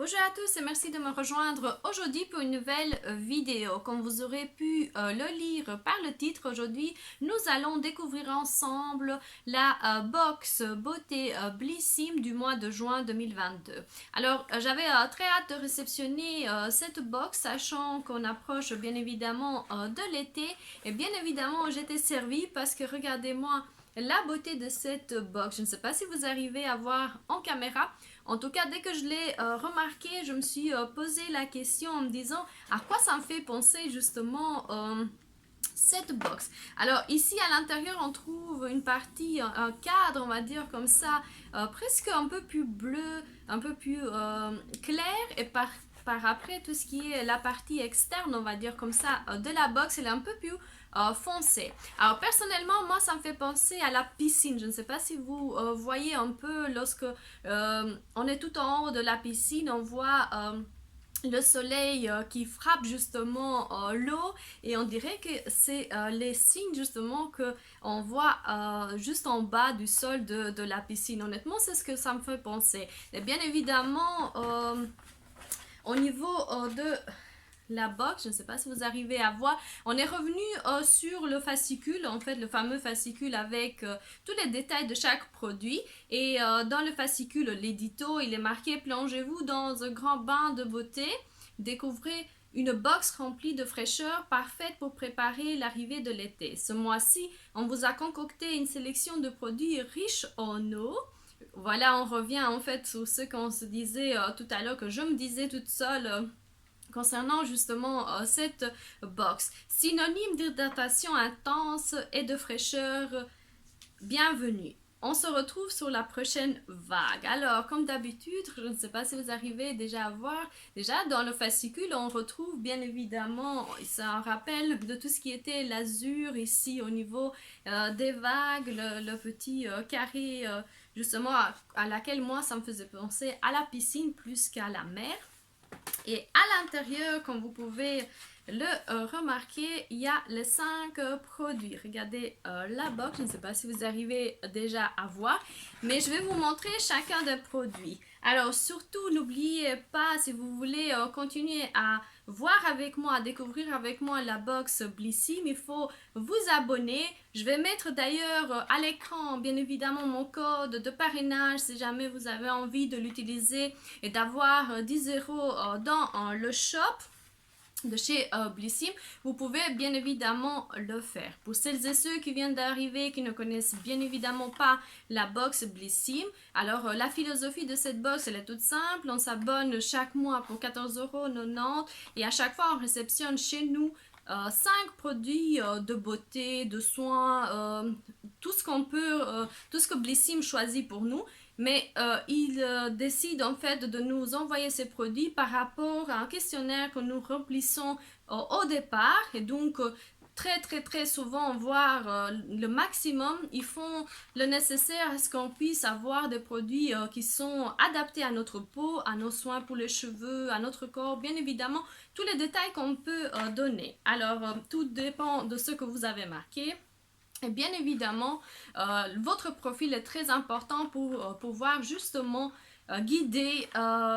Bonjour à tous et merci de me rejoindre aujourd'hui pour une nouvelle vidéo. Comme vous aurez pu le lire par le titre, aujourd'hui nous allons découvrir ensemble la box beauté Blissim du mois de juin 2022. Alors j'avais très hâte de réceptionner cette box, sachant qu'on approche bien évidemment de l'été, et bien évidemment j'étais servie parce que regardez-moi la beauté de cette box. Je ne sais pas si vous arrivez à voir en caméra. En tout cas, dès que je l'ai remarqué, je me suis posé la question en me disant à quoi ça me fait penser justement cette box. Alors ici à l'intérieur, on trouve une partie, un cadre, on va dire comme ça, presque un peu plus bleu, un peu plus clair, et par après tout ce qui est la partie externe, on va dire comme ça, de la box, elle est un peu plus foncée. Alors personnellement, moi ça me fait penser à la piscine. Je ne sais pas si vous voyez un peu lorsque on est tout en haut de la piscine, on voit le soleil qui frappe justement l'eau, et on dirait que c'est les signes justement que on voit juste en bas du sol de la piscine. Honnêtement, c'est ce que ça me fait penser. Et bien évidemment, au niveau de la box, je ne sais pas si vous arrivez à voir, on est revenu sur le fascicule, en fait le fameux fascicule avec tous les détails de chaque produit, et dans le fascicule, l'édito, il est marqué: plongez-vous dans un grand bain de beauté, découvrez une box remplie de fraîcheur parfaite pour préparer l'arrivée de l'été. Ce mois-ci, on vous a concocté une sélection de produits riches en eau. Voilà, on revient en fait sur ce qu'on se disait tout à l'heure, que je me disais toute seule concernant justement cette box. Synonyme d'hydratation intense et de fraîcheur, bienvenue. On se retrouve sur la prochaine vague. Alors, comme d'habitude, je ne sais pas si vous arrivez déjà à voir, déjà dans le fascicule, on retrouve bien évidemment, ça rappelle de tout ce qui était l'azur ici au niveau des vagues, le petit carré justement à laquelle moi ça me faisait penser à la piscine plus qu'à la mer. Et à l'intérieur, comme vous pouvez le remarquer, il y a les 5 produits. Regardez la box, je ne sais pas si vous arrivez déjà à voir, mais je vais vous montrer chacun des produits. Alors surtout, n'oubliez pas, si vous voulez continuer à voir avec moi, à découvrir avec moi la box Blissim, il faut vous abonner. Je vais mettre d'ailleurs à l'écran, bien évidemment, mon code de parrainage si jamais vous avez envie de l'utiliser et d'avoir 10 euros dans le shop de chez Blissim. Vous pouvez bien évidemment le faire. Pour celles et ceux qui viennent d'arriver, qui ne connaissent bien évidemment pas la box Blissim, alors la philosophie de cette box, elle est toute simple. On s'abonne chaque mois pour 14,90 € et à chaque fois on réceptionne chez nous 5 produits de beauté, de soins, tout ce qu'on peut, tout ce que Blissim choisit pour nous. Mais il décide en fait de nous envoyer ces produits par rapport à un questionnaire que nous remplissons au départ, et donc très souvent, voire le maximum, ils font le nécessaire à ce qu'on puisse avoir des produits qui sont adaptés à notre peau, à nos soins pour les cheveux, à notre corps, bien évidemment, tous les détails qu'on peut donner. Alors, tout dépend de ce que vous avez marqué. Et bien évidemment, votre profil est très important pour pouvoir justement guider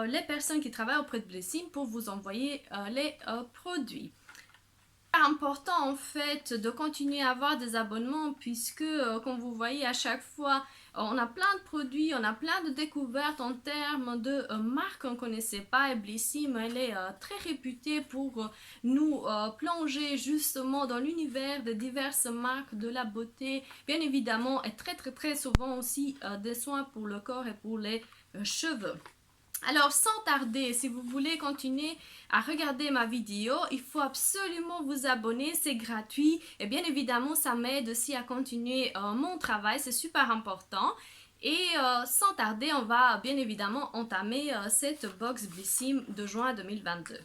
les personnes qui travaillent auprès de Blissim pour vous envoyer les produits. Important en fait de continuer à avoir des abonnements, puisque comme vous voyez à chaque fois on a plein de produits, on a plein de découvertes en termes de marques qu'on ne connaissait pas, et Blissim elle est très réputée pour nous plonger justement dans l'univers de diverses marques de la beauté, bien évidemment, et très souvent aussi des soins pour le corps et pour les cheveux. Alors sans tarder, si vous voulez continuer à regarder ma vidéo, il faut absolument vous abonner, c'est gratuit, et bien évidemment ça m'aide aussi à continuer mon travail, c'est super important. Et sans tarder, on va bien évidemment entamer cette box Blissim de juin 2022.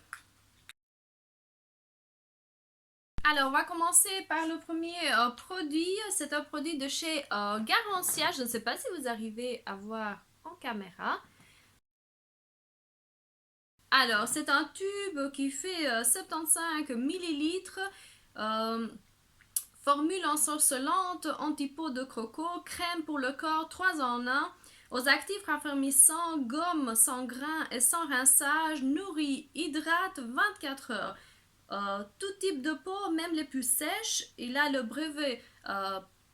Alors, on va commencer par le premier produit. C'est un produit de chez Garantia. Je ne sais pas si vous arrivez à voir en caméra. Alors, c'est un tube qui fait 75 millilitres, euh, formule ensorcelante, anti-peau de croco, crème pour le corps, 3 en 1. aux actifs raffermissants, gomme sans grains et sans rinçage, nourrit, hydrate 24 heures. Tout type de peau, même les plus sèches. Il a le brevet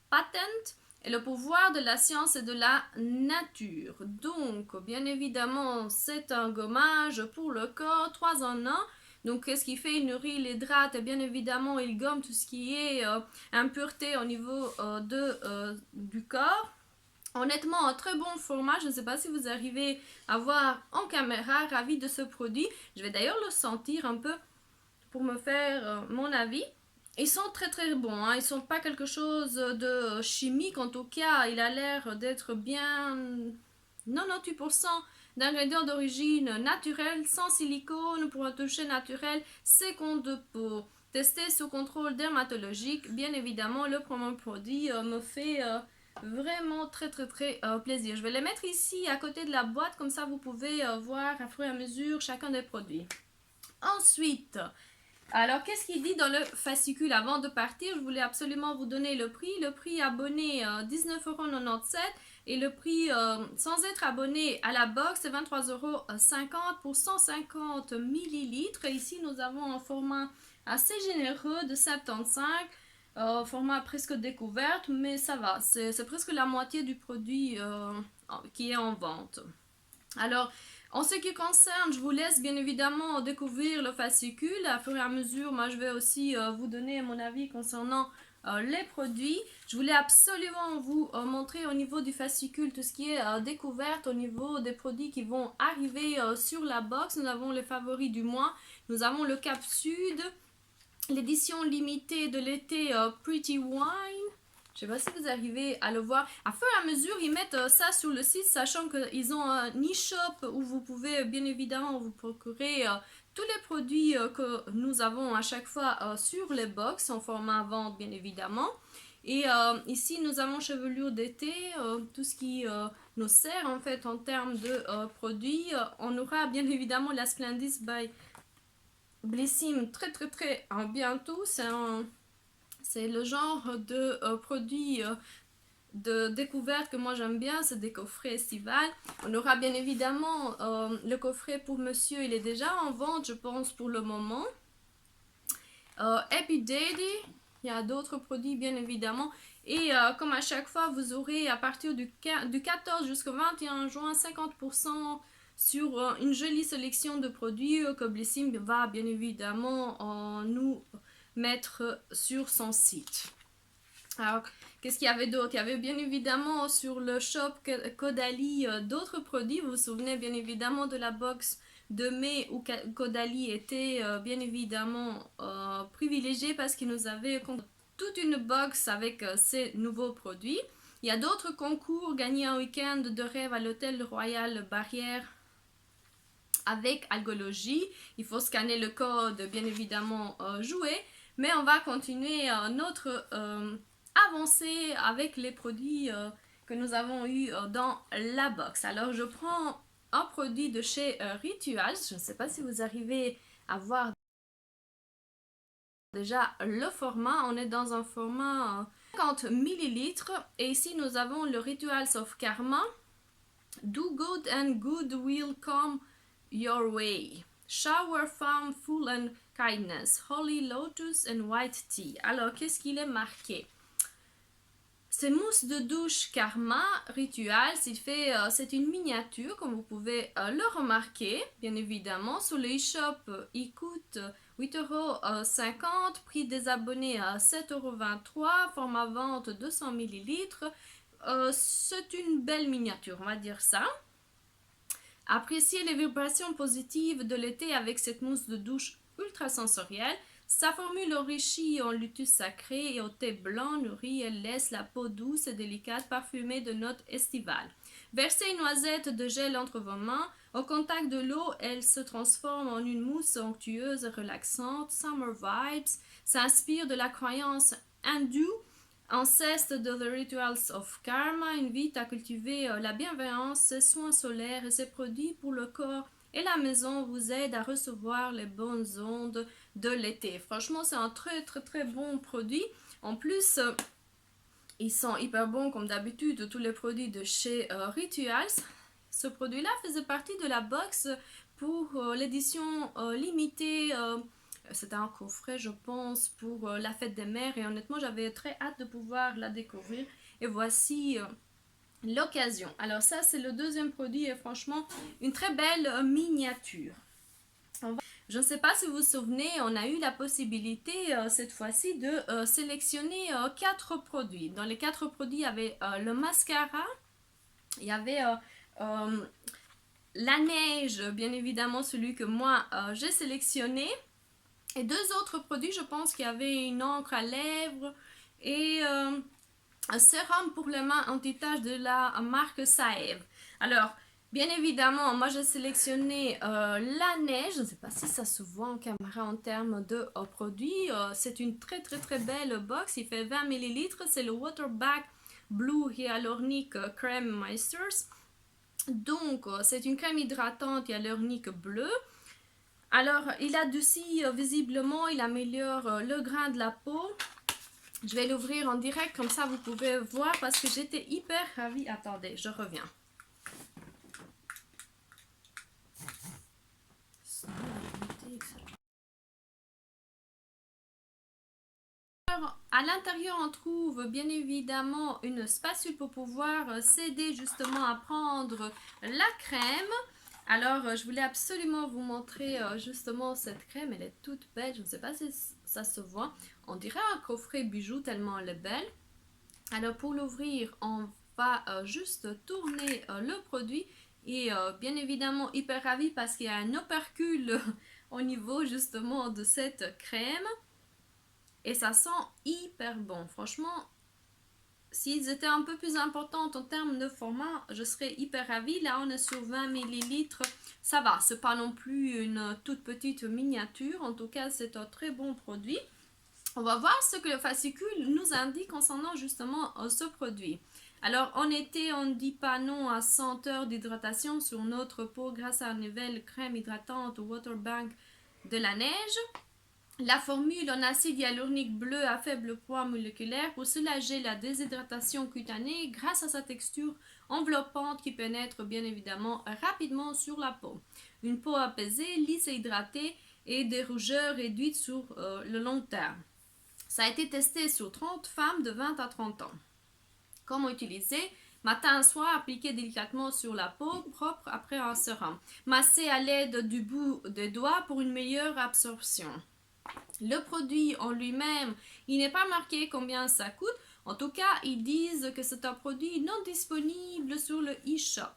patent et le pouvoir de la science et de la nature. Donc, bien évidemment, c'est un gommage pour le corps, 3 en 1. Donc, qu'est-ce qu'il fait? Il nourrit, il hydrate et bien évidemment, il gomme tout ce qui est impureté au niveau du corps. Honnêtement, un très bon format. Je ne sais pas si vous arrivez à voir en caméra. Ravi de ce produit. Je vais d'ailleurs le sentir un peu pour me faire mon avis. Ils sont très très bons, hein. Ils sont pas quelque chose de chimique, en tout cas, il a l'air d'être bien 98% d'ingrédients d'origine naturelle, sans silicone, pour un toucher naturel, seconde peau. Testé sous contrôle dermatologique, bien évidemment, le premier produit me fait vraiment très très très plaisir. Je vais les mettre ici à côté de la boîte, comme ça vous pouvez voir à fur et à mesure chacun des produits. Ensuite, alors, qu'est-ce qu'il dit dans le fascicule? Avant de partir, je voulais absolument vous donner le prix. Le prix abonné, 19,97 € et le prix sans être abonné à la box, c'est 23,50 € pour 150 millilitres. Et ici, nous avons un format assez généreux de 75, format presque découverte, mais ça va. C'est presque la moitié du produit qui est en vente. Alors, en ce qui concerne, je vous laisse bien évidemment découvrir le fascicule. À fur et à mesure, moi je vais aussi vous donner mon avis concernant les produits. Je voulais absolument vous montrer au niveau du fascicule tout ce qui est découverte au niveau des produits qui vont arriver sur la box. Nous avons les favoris du mois. Nous avons le Cap Sud, l'édition limitée de l'été Pretty Wine. Je ne sais pas si vous arrivez à le voir. À fur et à mesure, ils mettent ça sur le site, sachant qu'ils ont un e-shop où vous pouvez bien évidemment vous procurer tous les produits que nous avons à chaque fois sur les box, en format vente bien évidemment. Et ici, nous avons chevelure d'été, tout ce qui nous sert en fait en termes de produits. On aura bien évidemment la Splendis by Blissim très très très bientôt. C'est le genre de produit de découverte que moi j'aime bien, c'est des coffrets estivales. On aura bien évidemment le coffret pour monsieur, il est déjà en vente, je pense, pour le moment. Happy Daddy, il y a d'autres produits bien évidemment. Et comme à chaque fois, vous aurez à partir du 14 jusqu'au 21 juin 50% sur une jolie sélection de produits que Blissim va bien évidemment nous mettre sur son site. Alors, qu'est-ce qu'il y avait d'autre? Il y avait bien évidemment sur le shop Caudalie d'autres produits. Vous vous souvenez bien évidemment de la box de mai où Caudalie était bien évidemment privilégié parce qu'il nous avait toute une box avec ces nouveaux produits. Il y a d'autres concours, gagner un week-end de rêve à l'hôtel Royal Barrière avec algologie. Il faut scanner le code, bien évidemment jouer. Mais on va continuer notre avancée avec les produits que nous avons eu dans la box. Alors je prends un produit de chez Rituals. Je ne sais pas si vous arrivez à voir déjà le format. On est dans un format 50 millilitres. Et ici nous avons le Rituals of Karma. Do good and good will come your way. Shower Farm Full and Kindness, Holy Lotus and White Tea. Alors, qu'est-ce qu'il est marqué? C'est mousse de douche Karma Rituals. C'est une miniature, comme vous pouvez le remarquer, bien évidemment. Sur le e-shop, il coûte 8,50 €, prix des abonnés à 7,23 €, format vente 200 millilitres. C'est une belle miniature, on va dire ça. Appréciez les vibrations positives de l'été avec cette mousse de douche ultra sensorielle. Sa formule enrichie en lotus sacré et au thé blanc nourri, elle laisse la peau douce et délicate parfumée de notes estivales. Versez une noisette de gel entre vos mains. Au contact de l'eau, elle se transforme en une mousse onctueuse et relaxante. Summer Vibes s'inspire de la croyance hindoue. Anceste de The Rituals of Karma invite à cultiver la bienveillance, ses soins solaires et ses produits pour le corps et la maison vous aident à recevoir les bonnes ondes de l'été. Franchement, c'est un très très très bon produit. En plus, Ils sont hyper bons comme d'habitude, tous les produits de chez Rituals. Ce produit-là faisait partie de la box pour l'édition limitée. C'était un coffret, je pense, pour la fête des mères. Et honnêtement, j'avais très hâte de pouvoir la découvrir. Et voici l'occasion. Alors ça, c'est le deuxième produit et franchement, une très belle miniature. Je ne sais pas si vous vous souvenez, on a eu la possibilité cette fois-ci de sélectionner 4 produits. Dans les 4 produits, il y avait le mascara, il y avait la neige, bien évidemment celui que moi j'ai sélectionné, et 2 autres produits, je pense qu'il y avait une encre à lèvres et un sérum pour les mains anti-tache de la marque Saev. Alors, bien évidemment, moi j'ai sélectionné la neige. Je ne sais pas si ça se voit en caméra en termes de produits. C'est une très très très belle box. Il fait 20 ml. C'est le Waterback Blue Hyaluronic Crème Meisters. Donc, c'est une crème hydratante hyaluronique bleue. Alors, il adoucit visiblement, il améliore le grain de la peau. Je vais l'ouvrir en direct, comme ça vous pouvez voir parce que j'étais hyper ravie. Attendez, je reviens. Alors, à l'intérieur, on trouve bien évidemment une spatule pour pouvoir s'aider justement à prendre la crème. Alors, je voulais absolument vous montrer justement cette crème. Elle est toute belle. Je ne sais pas si ça se voit. On dirait un coffret bijou tellement elle est belle. Alors, pour l'ouvrir, on va juste tourner le produit. Et bien évidemment, hyper ravie parce qu'il y a un opercule au niveau justement de cette crème. Et ça sent hyper bon. Franchement, s'ils étaient un peu plus importants en termes de format, je serais hyper ravie. Là, on est sur 20 ml. Ça va, c'est pas non plus une toute petite miniature. En tout cas, c'est un très bon produit. On va voir ce que le fascicule nous indique concernant justement ce produit. Alors, en été, on ne dit pas non à 100 heures d'hydratation sur notre peau grâce à une nouvelle crème hydratante Waterbank de la neige. La formule en acide hyaluronique bleu à faible poids moléculaire pour soulager la déshydratation cutanée grâce à sa texture enveloppante qui pénètre bien évidemment rapidement sur la peau. Une peau apaisée, lisse et hydratée et des rougeurs réduites sur le long terme. Ça a été testé sur 30 femmes de 20 à 30 ans. Comment utiliser? Matin et soir, appliquer délicatement sur la peau, propre après un sérum. Masser à l'aide du bout des doigts pour une meilleure absorption. Le produit en lui-même, il n'est pas marqué combien ça coûte. En tout cas, ils disent que c'est un produit non disponible sur le e-shop.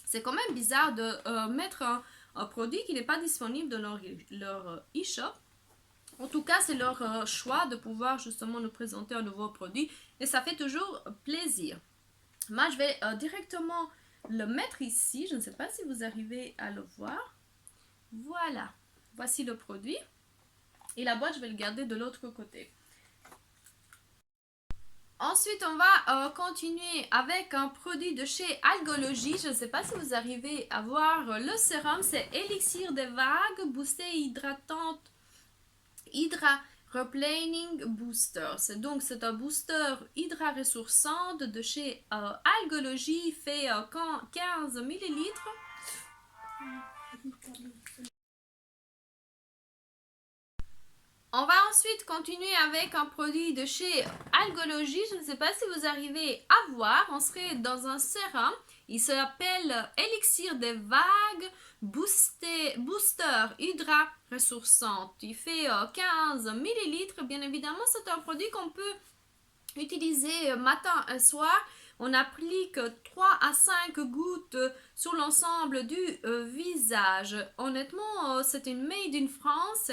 C'est quand même bizarre de mettre un produit qui n'est pas disponible dans leur e-shop. En tout cas, c'est leur choix de pouvoir justement nous présenter un nouveau produit et ça fait toujours plaisir. Moi, je vais directement le mettre ici. Je ne sais pas si vous arrivez à le voir. Voilà, voici le produit. Et la boîte, je vais le garder de l'autre côté. Ensuite, on va continuer avec un produit de chez Algology. Je ne sais pas si vous arrivez à voir le sérum. C'est Elixir des vagues, boosté hydratante, Hydra Replanning Booster. C'est un booster hydra ressourçante de chez Algology. Il fait 15 ml. On va ensuite continuer avec un produit de chez Algology. Je ne sais pas si vous arrivez à voir. On serait dans un sérum. Il s'appelle Elixir des vagues Booster Hydra Ressourçante. Il fait 15 ml. Bien évidemment, c'est un produit qu'on peut utiliser matin et soir. On applique 3 à 5 gouttes sur l'ensemble du visage. Honnêtement, c'est une made in France.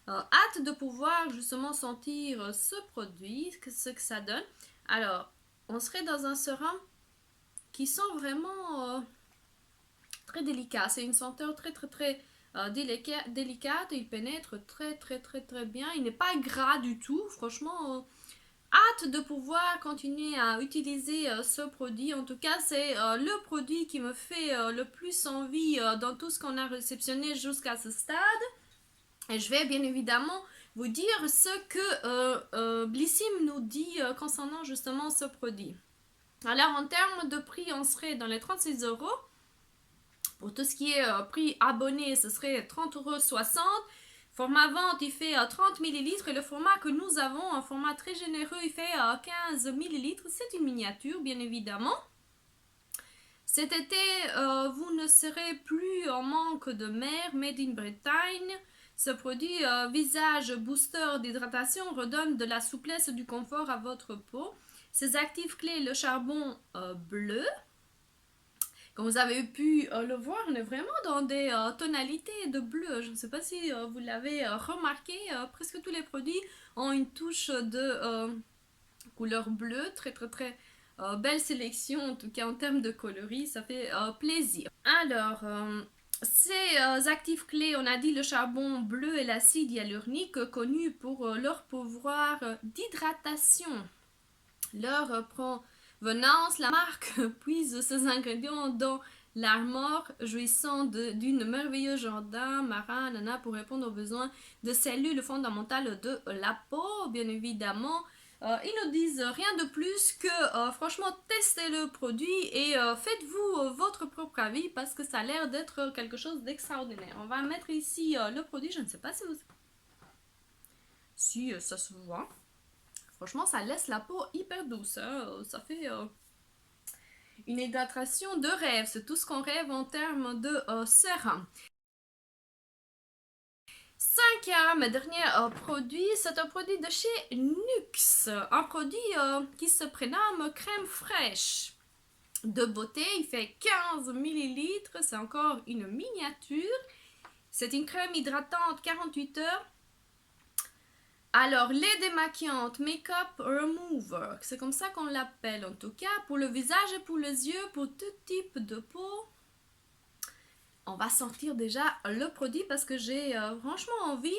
Hâte de pouvoir justement sentir ce produit, ce que ça donne. Alors, on serait dans un sérum qui sent vraiment très délicat. C'est une senteur très très très délicate. Il pénètre très bien. Il n'est pas gras du tout. Franchement, hâte de pouvoir continuer à utiliser ce produit. En tout cas, c'est le produit qui me fait le plus envie dans tout ce qu'on a réceptionné jusqu'à ce stade. Et je vais bien évidemment vous dire ce que Blissim nous dit concernant justement ce produit. Alors en termes de prix, on serait dans les 36 euros. Pour tout ce qui est prix abonné, ce serait 30,60 euros. Format vente, il fait 30 millilitres et le format que nous avons, un format très généreux, il fait 15 millilitres. C'est une miniature, bien évidemment. Cet été, vous ne serez plus en manque de mer made in Bretagne. Ce produit visage booster d'hydratation redonne de la souplesse et du confort à votre peau. Ses actifs clés, le charbon bleu. Comme vous avez pu le voir, on est vraiment dans des tonalités de bleu. Je ne sais pas si vous l'avez remarqué, presque tous les produits ont une touche de couleur bleue, très très très belle sélection, en tout cas en termes de coloris, ça fait plaisir. Alors, ces actifs clés, on a dit le charbon bleu et l'acide hyaluronique, connus pour leur pouvoir d'hydratation. Leur provenance, la marque puise ses ingrédients dans l'armoire, jouissant d'une merveilleuse jardin marin nana pour répondre aux besoins de cellules fondamentales de la peau, bien évidemment. Ils nous disent rien de plus que franchement testez le produit et faites-vous votre propre avis parce que ça a l'air d'être quelque chose d'extraordinaire. On va mettre ici le produit, je ne sais pas si ça se voit. Franchement, ça laisse la peau hyper douce. Hein. Ça fait une hydratation de rêve. C'est tout ce qu'on rêve en termes de sérum. Cinquième et dernier produit, c'est un produit de chez Nuxe. Un produit qui se prénomme crème fraîche. De beauté, il fait 15 millilitres. C'est encore une miniature. C'est une crème hydratante 48 heures. Alors, lait démaquillante, Make-up Remover, c'est comme ça qu'on l'appelle en tout cas, pour le visage et pour les yeux, pour tout type de peau. On va sentir déjà le produit parce que j'ai franchement envie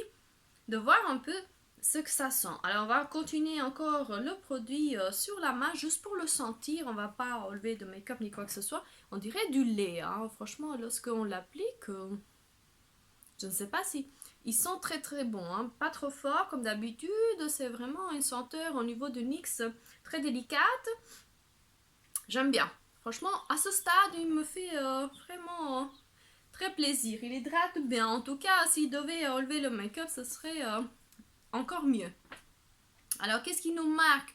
de voir un peu ce que ça sent. Alors, on va continuer encore le produit sur la main juste pour le sentir. On va pas enlever de make-up ni quoi que ce soit. On dirait du lait, hein. Franchement, lorsqu'on l'applique, je ne sais pas si... Ils sont très très bons, hein. Pas trop forts comme d'habitude, c'est vraiment une senteur au niveau de NYX très délicate. J'aime bien. Franchement, à ce stade, il me fait vraiment très plaisir. Il hydrate bien. En tout cas, s'il devait enlever le make-up, ce serait encore mieux. Alors, qu'est-ce qui nous marque?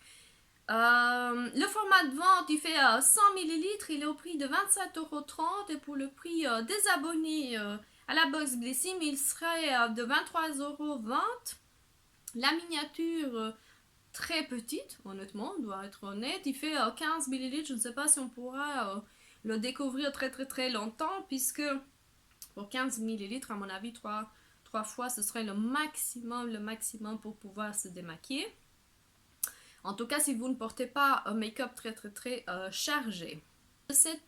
Le format de vente, il fait 100 ml, il est au prix de 27,30 € et pour le prix des abonnés à la box Blissim, il serait de 23,20 €. La miniature, très petite, honnêtement, on doit être honnête, il fait 15 ml, je ne sais pas si on pourra le découvrir très très très longtemps puisque pour 15 ml, à mon avis, 3 fois, ce serait le maximum pour pouvoir se démaquiller. En tout cas, si vous ne portez pas un make-up très très très chargé.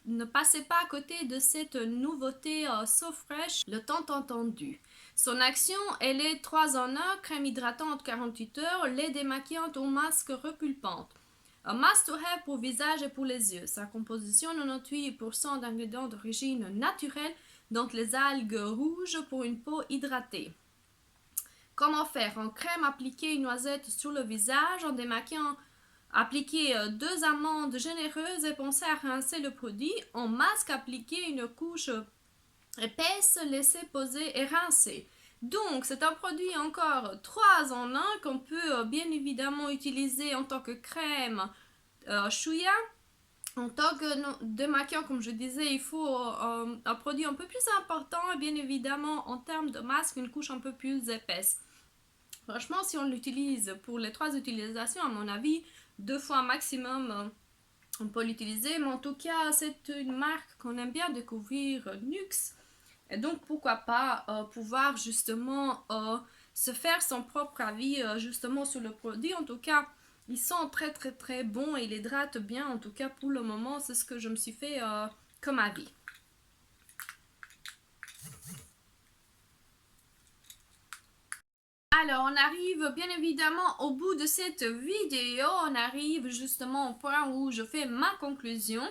Ne passez pas à côté de cette nouveauté So Fresh, le tant entendu. Son action, elle est 3 en 1, crème hydratante 48 heures, lait démaquillante ou masque repulpante. Un must to have pour visage et pour les yeux. Sa composition, 98% d'ingrédients d'origine naturelle, donc les algues rouges pour une peau hydratée. Comment faire? En crème, appliquer une noisette sur le visage. En démaquillant, appliquer 2 amandes généreuses et pensez à rincer le produit. En masque, appliquer une couche épaisse, laisser poser et rincer. Donc, c'est un produit encore 3 en 1 qu'on peut bien évidemment utiliser en tant que crème chouïa. En tant que démaquillant, comme je disais, il faut un produit un peu plus important et bien évidemment en termes de masque, une couche un peu plus épaisse. Franchement, si on l'utilise pour les 3 utilisations, à mon avis, 2 fois maximum, on peut l'utiliser. Mais en tout cas, c'est une marque qu'on aime bien découvrir, Nuxe. Et donc, pourquoi pas pouvoir justement se faire son propre avis justement sur le produit. En tout cas, ils sont très très très bons et ils hydratent bien. En tout cas, pour le moment, c'est ce que je me suis fait comme avis. Alors, on arrive bien évidemment au bout de cette vidéo. On arrive justement au point où je fais ma conclusion.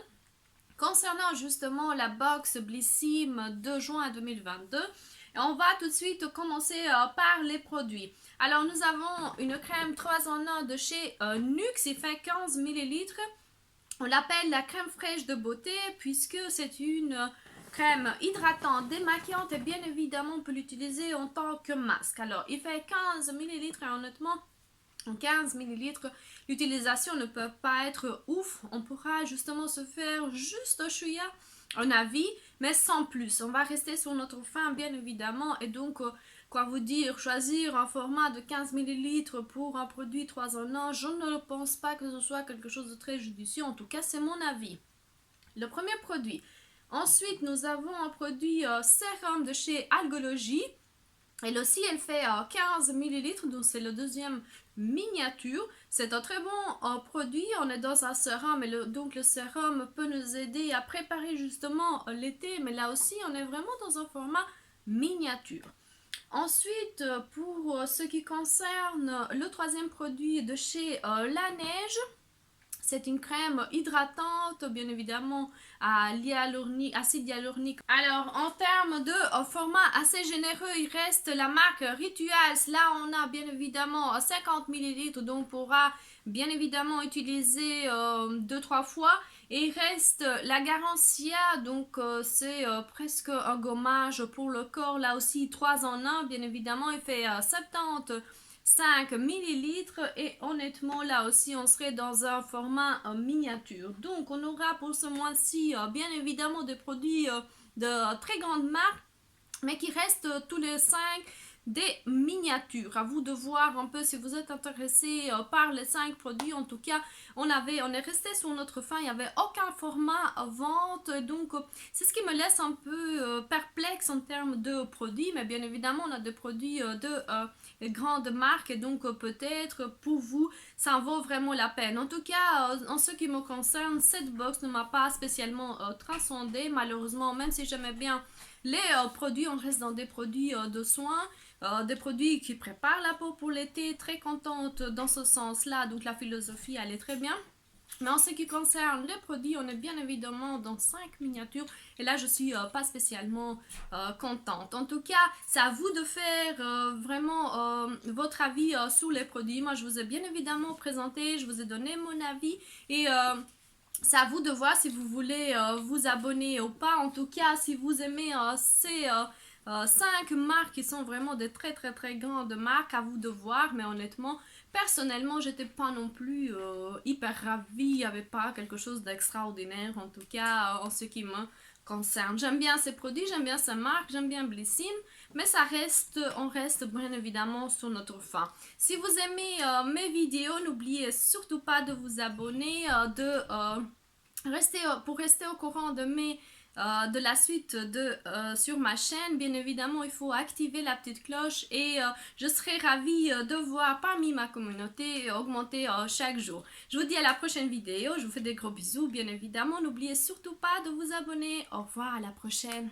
Concernant justement la box Blissim de juin 2022, Et on va tout de suite commencer par les produits. Alors nous avons une crème 3 en 1 de chez Nuxe, il fait 15 millilitres. On l'appelle la crème fraîche de beauté puisque c'est une crème hydratante, démaquillante et bien évidemment on peut l'utiliser en tant que masque. Alors il fait 15 millilitres et honnêtement en 15 millilitres, l'utilisation ne peut pas être ouf. On pourra justement se faire juste un chouïa, un avis, mais sans plus. On va rester sur notre faim, bien évidemment. Et donc, quoi vous dire, choisir un format de 15 millilitres pour un produit 3 en 1, je ne pense pas que ce soit quelque chose de très judicieux. En tout cas, c'est mon avis. Le premier produit. Ensuite, nous avons un produit sérum de chez Algologie. Elle aussi, elle fait 15 millilitres, donc c'est le deuxième miniature. C'est un très bon produit. On est dans un sérum, et donc le sérum peut nous aider à préparer justement l'été, mais là aussi, on est vraiment dans un format miniature. Ensuite, pour ce qui concerne le troisième produit de chez La Neige, c'est une crème hydratante, bien évidemment, à acide hyaluronique. Alors, en termes de format assez généreux, il reste la marque Rituals. Là, on a bien évidemment 50 millilitres, donc on pourra bien évidemment utiliser 2-3 fois. Et il reste la Garancia, donc c'est presque un gommage pour le corps. Là aussi, 3 en 1, bien évidemment, il fait 75 millilitres et honnêtement là aussi on serait dans un format miniature. Donc on aura pour ce mois-ci bien évidemment des produits de très grande marque mais qui restent tous les 5 des miniatures. À vous de voir un peu si vous êtes intéressé par les 5 produits. En tout cas, on est resté sur notre faim. Il n'y avait aucun format à vente. Donc, c'est ce qui me laisse un peu perplexe en termes de produits. Mais bien évidemment, on a des produits de grandes marques. Et donc, peut-être pour vous, ça en vaut vraiment la peine. En tout cas, en ce qui me concerne, cette box ne m'a pas spécialement transcendé. Malheureusement, même si j'aimais bien les produits, on reste dans des produits de soins, des produits qui préparent la peau pour l'été, très contente dans ce sens-là, donc la philosophie elle est très bien. Mais en ce qui concerne les produits, on est bien évidemment dans 5 miniatures. Et là, je suis pas spécialement contente. En tout cas, c'est à vous de faire vraiment votre avis sur les produits. Moi, je vous ai bien évidemment présenté, je vous ai donné mon avis. Et c'est à vous de voir si vous voulez vous abonner ou pas. En tout cas, si vous aimez ces 5 marques qui sont vraiment des très très très grandes marques, à vous de voir. Mais honnêtement, personnellement, j'étais pas non plus hyper ravie. Il n'y avait pas quelque chose d'extraordinaire, en tout cas en ce qui me concerne. J'aime bien ces produits, j'aime bien ces marques, j'aime bien Blissim, mais on reste bien évidemment sur notre faim. Si vous aimez mes vidéos, n'oubliez surtout pas de vous abonner, pour rester au courant de la suite sur ma chaîne. Bien évidemment, il faut activer la petite cloche et je serai ravie de voir parmi ma communauté augmenter chaque jour. Je vous dis à la prochaine vidéo, je vous fais des gros bisous. Bien évidemment, n'oubliez surtout pas de vous abonner. Au revoir, à la prochaine.